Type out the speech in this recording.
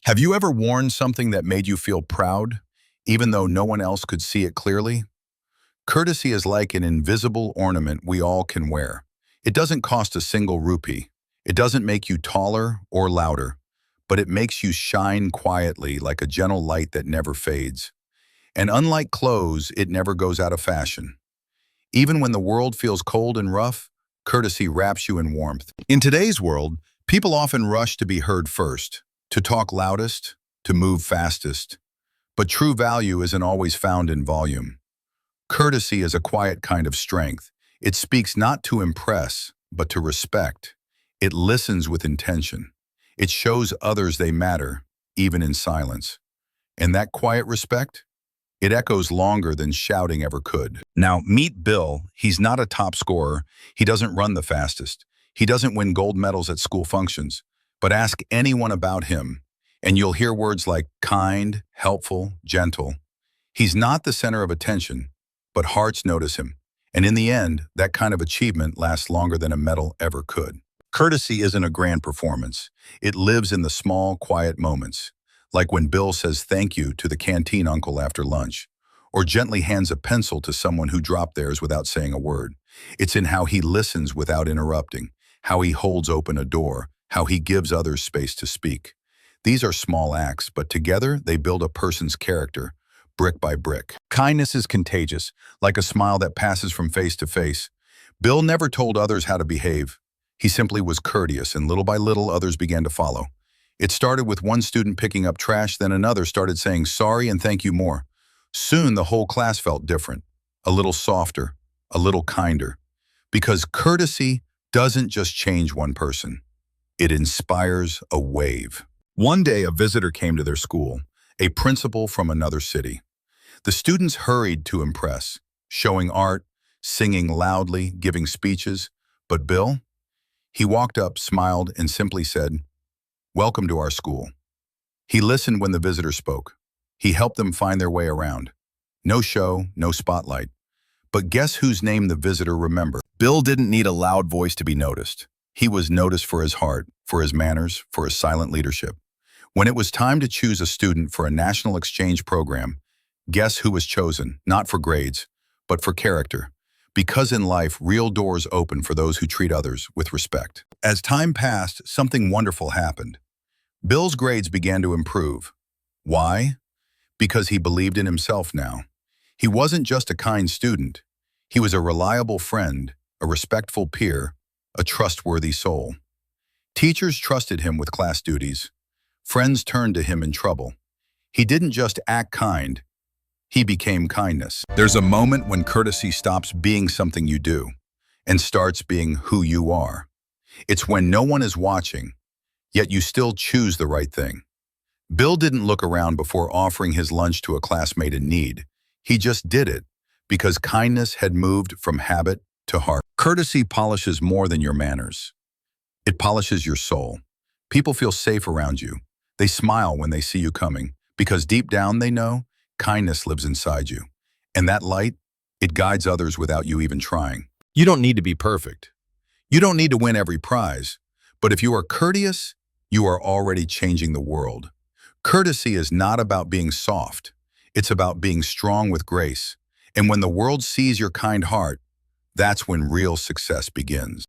Have you ever worn something that made you feel proud, even though no one else could see it clearly? Courtesy is like an invisible ornament we all can wear. It doesn't cost a single rupee. It doesn't make you taller or louder, but it makes you shine quietly like a gentle light that never fades. And unlike clothes, it never goes out of fashion. Even when the world feels cold and rough, courtesy wraps you in warmth. In today's world, people often rush to be heard first, to talk loudest, to move fastest. But true value isn't always found in volume. Courtesy is a quiet kind of strength. It speaks not to impress, but to respect. It listens with intention. It shows others they matter, even in silence. And that quiet respect? It echoes longer than shouting ever could. Now, meet Bill. He's not a top scorer. He doesn't run the fastest. He doesn't win gold medals at school functions. But ask anyone about him, and you'll hear words like kind, helpful, gentle. He's not the center of attention, but hearts notice him. And in the end, that kind of achievement lasts longer than a medal ever could. Courtesy isn't a grand performance. It lives in the small, quiet moments, like when Bill says thank you to the canteen uncle after lunch, or gently hands a pencil to someone who dropped theirs without saying a word. It's in how he listens without interrupting, how he holds open a door, how he gives others space to speak. These are small acts, but together they build a person's character, brick by brick. Kindness is contagious, like a smile that passes from face to face. Bill never told others how to behave. He simply was courteous, and little by little others began to follow. It started with one student picking up trash, then another started saying sorry and thank you more. Soon the whole class felt different, a little softer, a little kinder. Because courtesy doesn't just change one person. It inspires a wave. One day, a visitor came to their school, a principal from another city. The students hurried to impress, showing art, singing loudly, giving speeches. But Bill? He walked up, smiled, and simply said, "Welcome to our school." He listened when the visitor spoke. He helped them find their way around. No show, no spotlight. But guess whose name the visitor remembered? Bill didn't need a loud voice to be noticed. He was noticed for his heart, for his manners, for his silent leadership. When it was time to choose a student for a national exchange program, guess who was chosen? Not for grades, but for character. Because in life, real doors open for those who treat others with respect. As time passed, something wonderful happened. Bill's grades began to improve. Why? Because he believed in himself now. He wasn't just a kind student. He was a reliable friend, a respectful peer, a trustworthy soul. Teachers trusted him with class duties. Friends turned to him in trouble. He didn't just act kind, he became kindness. There's a moment when courtesy stops being something you do and starts being who you are. It's when no one is watching, yet you still choose the right thing. Bill didn't look around before offering his lunch to a classmate in need. He just did it because kindness had moved from habit to heart. Courtesy polishes more than your manners. It polishes your soul. People feel safe around you. They smile when they see you coming because deep down they know kindness lives inside you. And that light, it guides others without you even trying. You don't need to be perfect. You don't need to win every prize. But if you are courteous, you are already changing the world. Courtesy is not about being soft. It's about being strong with grace. And when the world sees your kind heart, that's when real success begins.